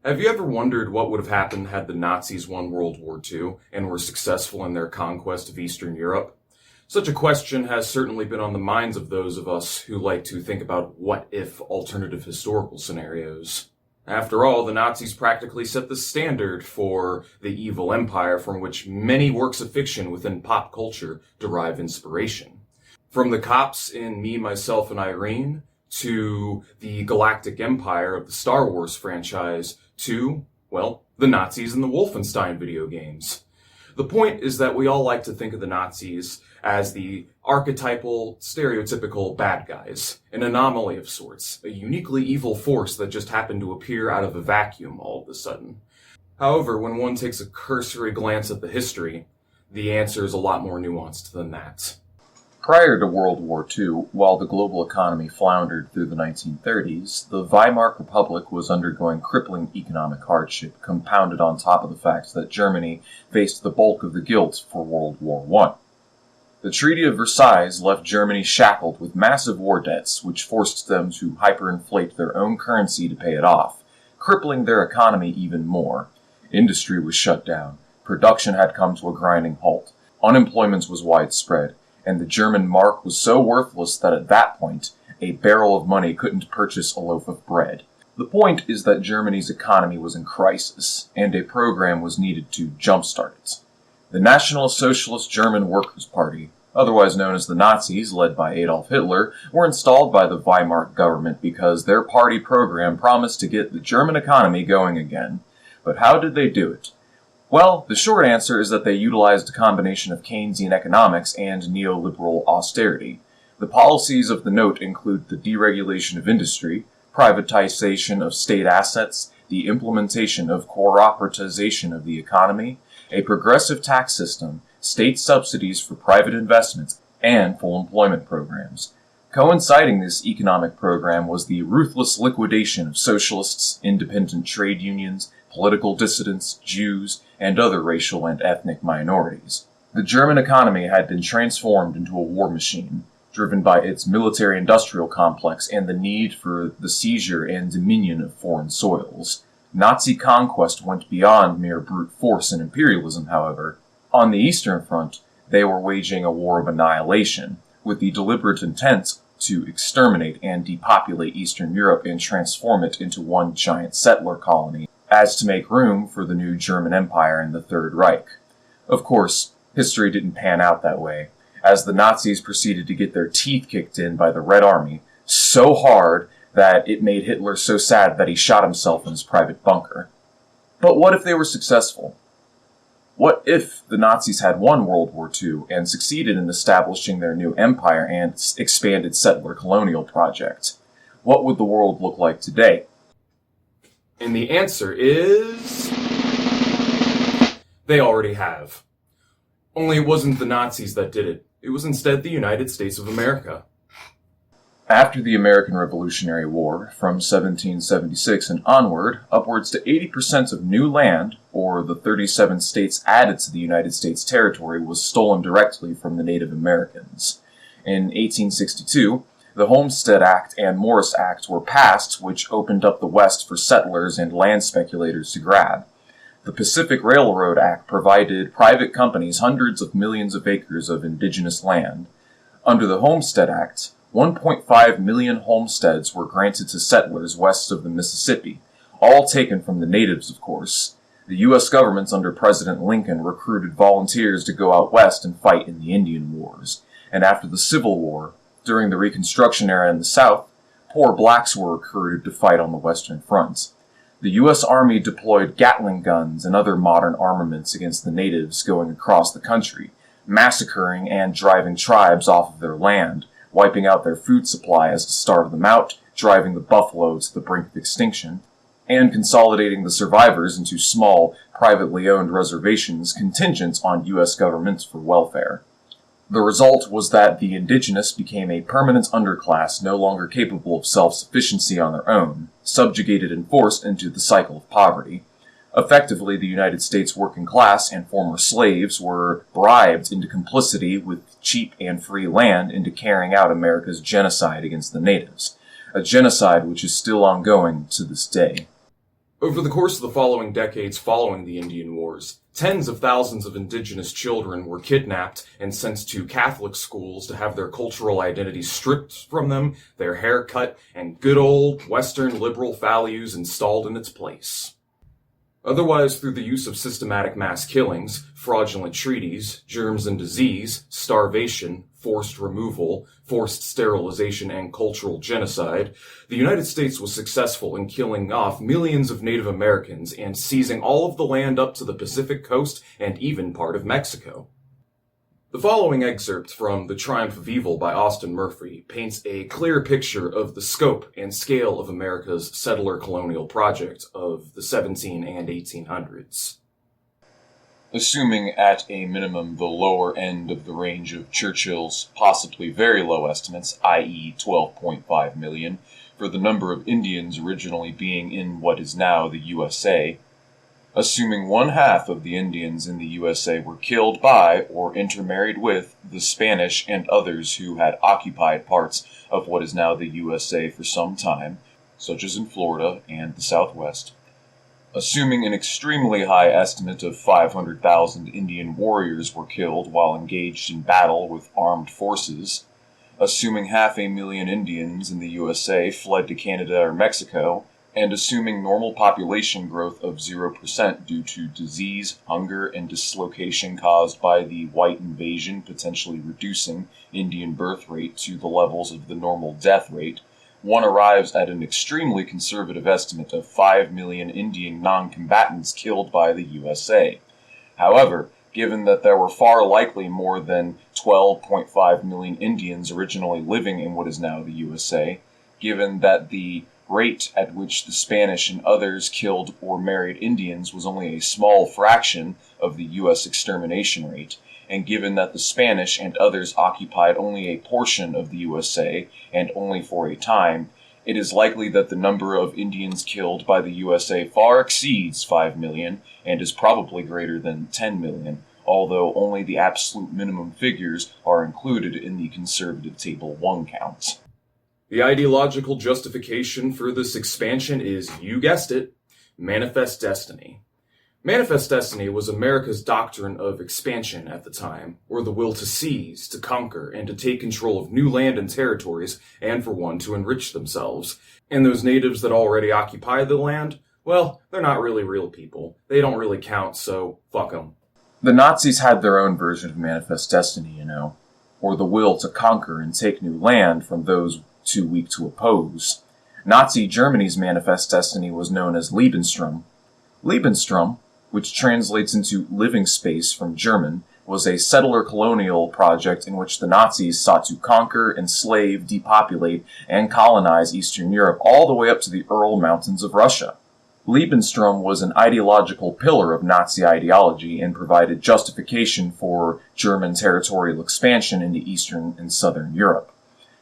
Have you ever wondered what would have happened had the Nazis won World War II and were successful in their conquest of Eastern Europe? Such a question has certainly been on the minds of those of us who like to think about what-if alternative historical scenarios. After all, the Nazis practically set the standard for the evil empire from which many works of fiction within pop culture derive inspiration. From the cops in Me, Myself, and Irene, to the galactic empire of the Star Wars franchise, to, well, the Nazis in the Wolfenstein video games. The point is that we all like to think of the Nazis as the archetypal, stereotypical bad guys, an anomaly of sorts, a uniquely evil force that just happened to appear out of a vacuum all of a sudden. However, when one takes a cursory glance at the history, the answer is a lot more nuanced than that. Prior to World War II, while the global economy floundered through the 1930s, the Weimar Republic was undergoing crippling economic hardship, compounded on top of the fact that Germany faced the bulk of the guilt for World War I. The Treaty of Versailles left Germany shackled with massive war debts, which forced them to hyperinflate their own currency to pay it off, crippling their economy even more. Industry was shut down, production had come to a grinding halt, unemployment was widespread, and the German mark was so worthless that at that point, a barrel of money couldn't purchase a loaf of bread. The point is that Germany's economy was in crisis, and a program was needed to jumpstart it. The National Socialist German Workers' Party, otherwise known as the Nazis, led by Adolf Hitler, were installed by the Weimar government because their party program promised to get the German economy going again. But how did they do it? Well, the short answer is that they utilized a combination of Keynesian economics and neoliberal austerity. The policies of the note include the deregulation of industry, privatization of state assets, the implementation of corporatization of the economy, a progressive tax system, state subsidies for private investments, and full employment programs. Coinciding this economic program was the ruthless liquidation of socialists, independent trade unions, political dissidents, Jews, and other racial and ethnic minorities. The German economy had been transformed into a war machine, driven by its military-industrial complex and the need for the seizure and dominion of foreign soils. Nazi conquest went beyond mere brute force and imperialism, however. On the Eastern Front, they were waging a war of annihilation, with the deliberate intent to exterminate and depopulate Eastern Europe and transform it into one giant settler colony, as to make room for the new German Empire and the Third Reich. Of course, history didn't pan out that way, as the Nazis proceeded to get their teeth kicked in by the Red Army so hard that it made Hitler so sad that he shot himself in his private bunker. But what if they were successful? What if the Nazis had won World War II and succeeded in establishing their new empire and expanded settler colonial project? What would the world look like today? And the answer is... they already have. Only it wasn't the Nazis that did it. It was instead the United States of America. After the American Revolutionary War, from 1776 and onward, upwards to 80% of new land, or the 37 states added to the United States territory, was stolen directly from the Native Americans. In 1862, the Homestead Act and Morris Act were passed, which opened up the West for settlers and land speculators to grab. The Pacific Railroad Act provided private companies hundreds of millions of acres of indigenous land. Under the Homestead Act, 1.5 million homesteads were granted to settlers west of the Mississippi, all taken from the natives, of course. The U.S. government under President Lincoln recruited volunteers to go out west and fight in the Indian Wars. And after the Civil War, during the Reconstruction era in the South, poor blacks were recruited to fight on the Western Front. The U.S. Army deployed Gatling guns and other modern armaments against the natives going across the country, massacring and driving tribes off of their land, wiping out their food supply as to starve them out, driving the buffalo to the brink of extinction, and consolidating the survivors into small, privately owned reservations contingent on U.S. government for welfare. The result was that the Indigenous became a permanent underclass no longer capable of self-sufficiency on their own, subjugated and forced into the cycle of poverty. Effectively, the United States working class and former slaves were bribed into complicity with cheap and free land into carrying out America's genocide against the natives, a genocide which is still ongoing to this day. Over the course of the following decades following the Indian Wars, tens of thousands of indigenous children were kidnapped and sent to Catholic schools to have their cultural identity stripped from them, their hair cut, and good old Western liberal values installed in its place. Otherwise, through the use of systematic mass killings, fraudulent treaties, germs and disease, starvation, forced removal, forced sterilization, and cultural genocide, the United States was successful in killing off millions of Native Americans and seizing all of the land up to the Pacific coast and even part of Mexico. The following excerpt from The Triumph of Evil by Austin Murphy paints a clear picture of the scope and scale of America's settler colonial project of the 17 and 1800s. Assuming at a minimum the lower end of the range of Churchill's possibly very low estimates, i.e. 12.5 million, for the number of Indians originally being in what is now the USA, assuming 1/2 of the Indians in the USA were killed by or intermarried with the Spanish and others who had occupied parts of what is now the USA for some time, such as in Florida and the Southwest, assuming an extremely high estimate of 500,000 Indian warriors were killed while engaged in battle with armed forces, assuming 500,000 Indians in the USA fled to Canada or Mexico, and assuming normal population growth of 0% due to disease, hunger, and dislocation caused by the white invasion potentially reducing Indian birth rate to the levels of the normal death rate, one arrives at an extremely conservative estimate of 5 million Indian non-combatants killed by the USA. However, given that there were far likely more than 12.5 million Indians originally living in what is now the USA, given that the rate at which the Spanish and others killed or married Indians was only a small fraction of the U.S. extermination rate, and given that the Spanish and others occupied only a portion of the USA, and only for a time, it is likely that the number of Indians killed by the USA far exceeds 5 million, and is probably greater than 10 million, although only the absolute minimum figures are included in the conservative Table 1 count. The ideological justification for this expansion is, you guessed it, manifest destiny. Manifest destiny was America's doctrine of expansion at the time, or the will to seize, to conquer, and to take control of new land and territories, and for one, to enrich themselves. And those natives that already occupy the land, well, they're not really real people. They don't really count, so fuck them. The Nazis had their own version of manifest destiny, or the will to conquer and take new land from those too weak to oppose. Nazi Germany's manifest destiny was known as Lebensraum. Lebensraum, which translates into living space from German, was a settler colonial project in which the Nazis sought to conquer, enslave, depopulate, and colonize Eastern Europe all the way up to the Ural Mountains of Russia. Lebensraum was an ideological pillar of Nazi ideology and provided justification for German territorial expansion into Eastern and Southern Europe.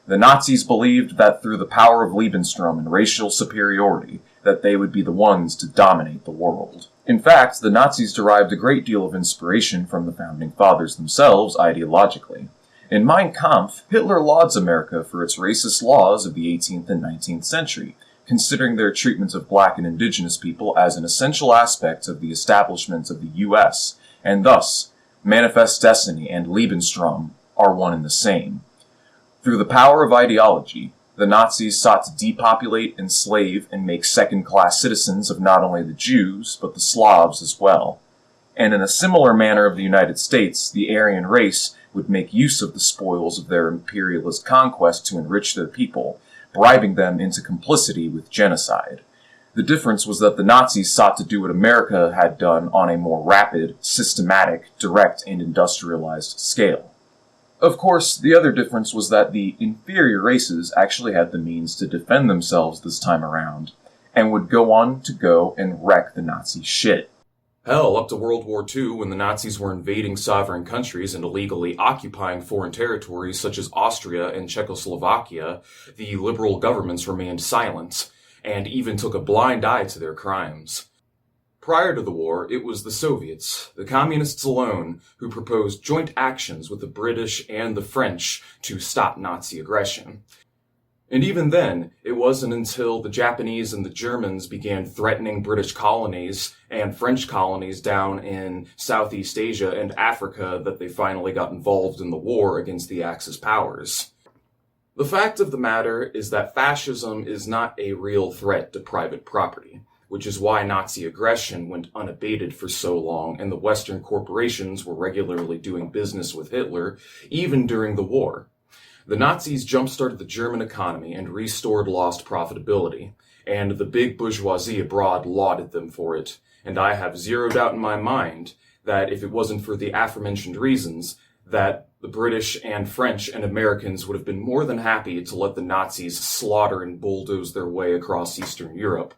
The Nazis believed that through the power of Lebensraum and racial superiority, that they would be the ones to dominate the world. In fact, the Nazis derived a great deal of inspiration from the Founding Fathers themselves ideologically. In Mein Kampf, Hitler lauds America for its racist laws of the 18th and 19th century, considering their treatment of black and indigenous people as an essential aspect of the establishment of the U.S., and thus, manifest destiny and Lebensraum are one and the same. Through the power of ideology, the Nazis sought to depopulate, enslave, and make second-class citizens of not only the Jews, but the Slavs as well. And in a similar manner of the United States, the Aryan race would make use of the spoils of their imperialist conquest to enrich their people, bribing them into complicity with genocide. The difference was that the Nazis sought to do what America had done on a more rapid, systematic, direct, and industrialized scale. Of course, the other difference was that the inferior races actually had the means to defend themselves this time around, and would go on to go and wreck the Nazi shit. Hell, up to World War II, when the Nazis were invading sovereign countries and illegally occupying foreign territories such as Austria and Czechoslovakia, the liberal governments remained silent, and even took a blind eye to their crimes. Prior to the war, it was the Soviets, the communists alone, who proposed joint actions with the British and the French to stop Nazi aggression. And even then, it wasn't until the Japanese and the Germans began threatening British colonies and French colonies down in Southeast Asia and Africa that they finally got involved in the war against the Axis powers. The fact of the matter is that fascism is not a real threat to private property, which is why Nazi aggression went unabated for so long and the Western corporations were regularly doing business with Hitler, even during the war. The Nazis jump-started the German economy and restored lost profitability, and the big bourgeoisie abroad lauded them for it, and I have zero doubt in my mind that if it wasn't for the aforementioned reasons, that the British and French and Americans would have been more than happy to let the Nazis slaughter and bulldoze their way across Eastern Europe.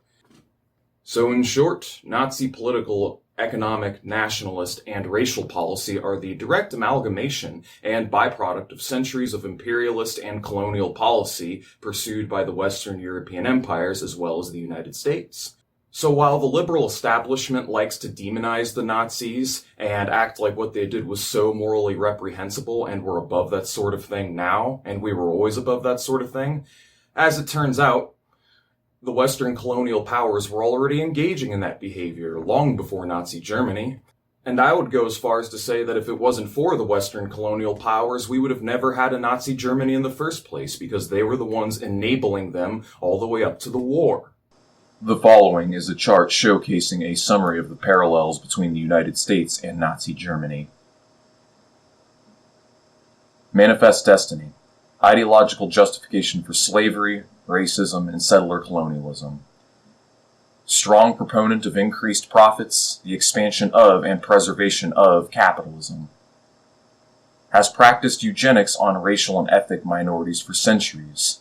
So in short, Nazi political, economic, nationalist, and racial policy are the direct amalgamation and byproduct of centuries of imperialist and colonial policy pursued by the Western European empires as well as the United States. So while the liberal establishment likes to demonize the Nazis and act like what they did was so morally reprehensible and we're above that sort of thing now, and we were always above that sort of thing, as it turns out, the Western colonial powers were already engaging in that behavior long before Nazi Germany. And I would go as far as to say that if it wasn't for the Western colonial powers, we would have never had a Nazi Germany in the first place, because they were the ones enabling them all the way up to the war. The following is a chart showcasing a summary of the parallels between the United States and Nazi Germany. Manifest Destiny. Ideological justification for slavery, racism, and settler colonialism. Strong proponent of increased profits, the expansion of and preservation of capitalism. Has practiced eugenics on racial and ethnic minorities for centuries.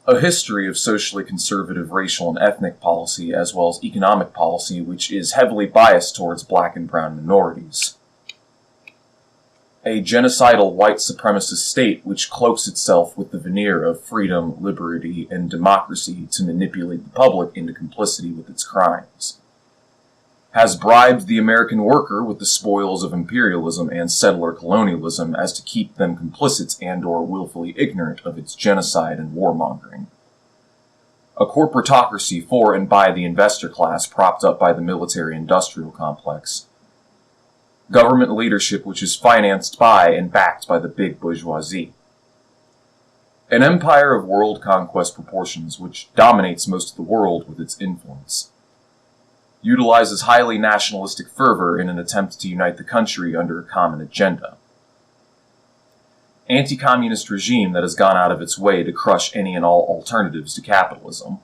A history of socially conservative racial and ethnic policy as well as economic policy which is heavily biased towards black and brown minorities. A genocidal white supremacist state which cloaks itself with the veneer of freedom, liberty, and democracy to manipulate the public into complicity with its crimes. Has bribed the American worker with the spoils of imperialism and settler colonialism as to keep them complicit and/or willfully ignorant of its genocide and warmongering. A corporatocracy for and by the investor class propped up by the military-industrial complex. Government leadership which is financed by and backed by the big bourgeoisie. An empire of world conquest proportions which dominates most of the world with its influence. Utilizes highly nationalistic fervor in an attempt to unite the country under a common agenda. Anti-communist regime that has gone out of its way to crush any and all alternatives to capitalism.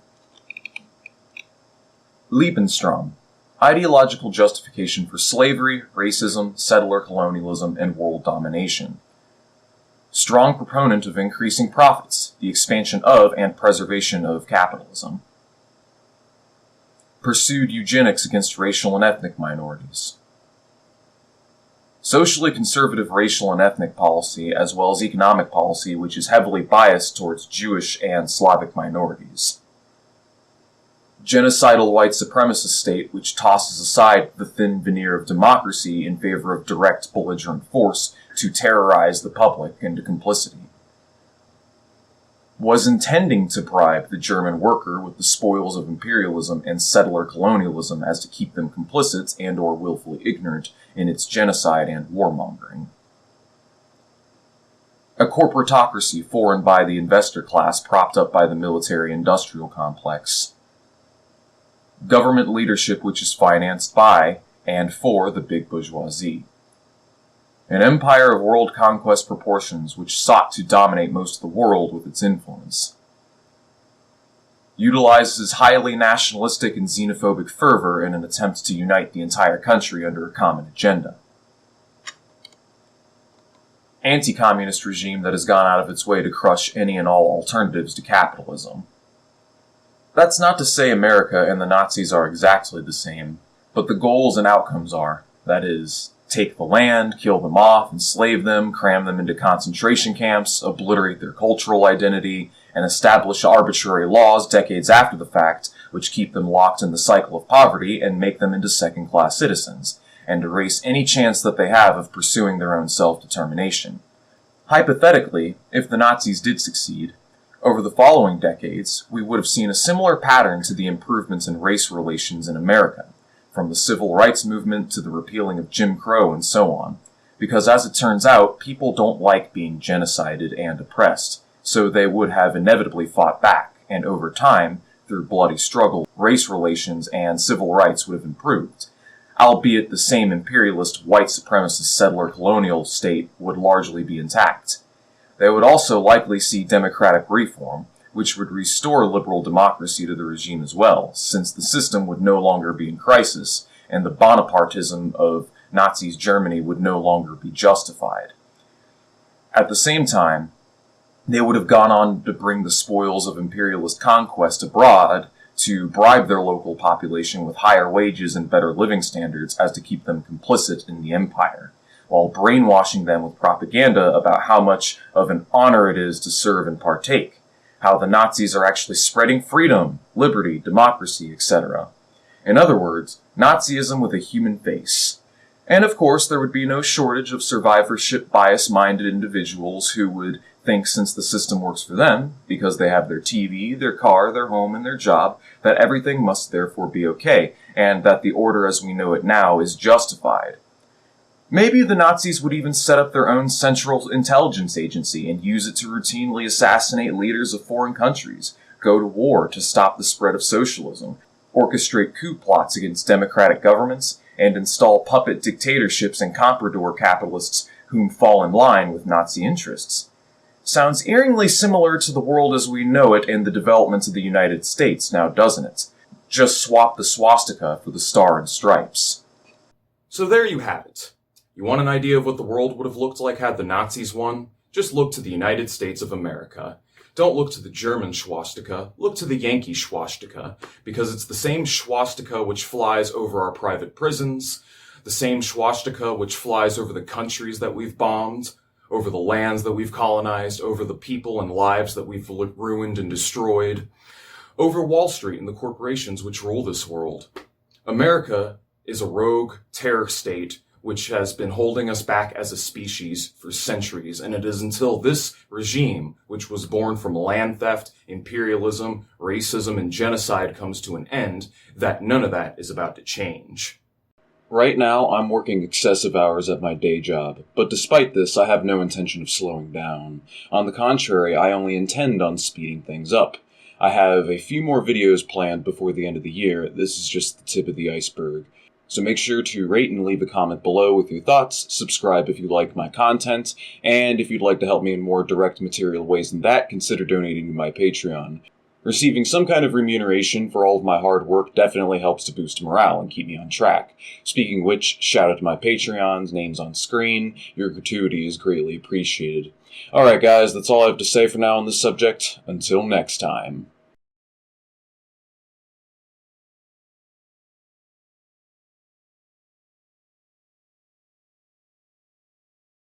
Lebensraum. Ideological justification for slavery, racism, settler colonialism, and world domination. Strong proponent of increasing profits, the expansion of and preservation of capitalism. Pursued eugenics against racial and ethnic minorities. Socially conservative racial and ethnic policy, as well as economic policy, which is heavily biased towards Jewish and Slavic minorities. Genocidal white supremacist state which tosses aside the thin veneer of democracy in favor of direct belligerent force to terrorize the public into complicity. Was intending to bribe the German worker with the spoils of imperialism and settler colonialism as to keep them complicit and/or willfully ignorant in its genocide and warmongering. A corporatocracy for and by the investor class propped up by the military-industrial complex. Government leadership which is financed by and for the big bourgeoisie. An empire of world conquest proportions which sought to dominate most of the world with its influence. Utilizes highly nationalistic and xenophobic fervor in an attempt to unite the entire country under a common agenda. Anti-communist regime that has gone out of its way to crush any and all alternatives to capitalism. That's not to say America and the Nazis are exactly the same, but the goals and outcomes are, that is, take the land, kill them off, enslave them, cram them into concentration camps, obliterate their cultural identity, and establish arbitrary laws decades after the fact which keep them locked in the cycle of poverty and make them into second-class citizens, and erase any chance that they have of pursuing their own self-determination. Hypothetically, if the Nazis did succeed, over the following decades, we would have seen a similar pattern to the improvements in race relations in America, from the civil rights movement to the repealing of Jim Crow and so on. Because as it turns out, people don't like being genocided and oppressed, so they would have inevitably fought back, and over time, through bloody struggle, race relations and civil rights would have improved, albeit the same imperialist white supremacist settler colonial state would largely be intact. They would also likely see democratic reform, which would restore liberal democracy to the regime as well, since the system would no longer be in crisis, and the Bonapartism of Nazis' Germany would no longer be justified. At the same time, they would have gone on to bring the spoils of imperialist conquest abroad to bribe their local population with higher wages and better living standards as to keep them complicit in the empire, while brainwashing them with propaganda about how much of an honor it is to serve and partake, how the Nazis are actually spreading freedom, liberty, democracy, etc. In other words, Nazism with a human face. And of course, there would be no shortage of survivorship bias-minded individuals who would think since the system works for them, because they have their TV, their car, their home, and their job, that everything must therefore be okay, and that the order as we know it now is justified. Maybe the Nazis would even set up their own central intelligence agency and use it to routinely assassinate leaders of foreign countries, go to war to stop the spread of socialism, orchestrate coup plots against democratic governments, and install puppet dictatorships and comprador capitalists whom fall in line with Nazi interests. Sounds eeringly similar to the world as we know it and the developments of the United States, now doesn't it? Just swap the swastika for the star and stripes. So there you have it. You want an idea of what the world would have looked like had the Nazis won? Just look to the United States of America. Don't look to the German swastika, look to the Yankee swastika, because it's the same swastika which flies over our private prisons, the same swastika which flies over the countries that we've bombed, over the lands that we've colonized, over the people and lives that we've ruined and destroyed, over Wall Street and the corporations which rule this world. America is a rogue terror state which has been holding us back as a species for centuries, and it is until this regime, which was born from land theft, imperialism, racism, and genocide comes to an end, that none of that is about to change. Right now, I'm working excessive hours at my day job, but despite this, I have no intention of slowing down. On the contrary, I only intend on speeding things up. I have a few more videos planned before the end of the year. This is just the tip of the iceberg. So make sure to rate and leave a comment below with your thoughts, subscribe if you like my content, and if you'd like to help me in more direct material ways than that, consider donating to my Patreon. Receiving some kind of remuneration for all of my hard work definitely helps to boost morale and keep me on track. Speaking of which, shout out to my Patreons, names on screen. Your gratuity is greatly appreciated. Alright guys, that's all I have to say for now on this subject. Until next time.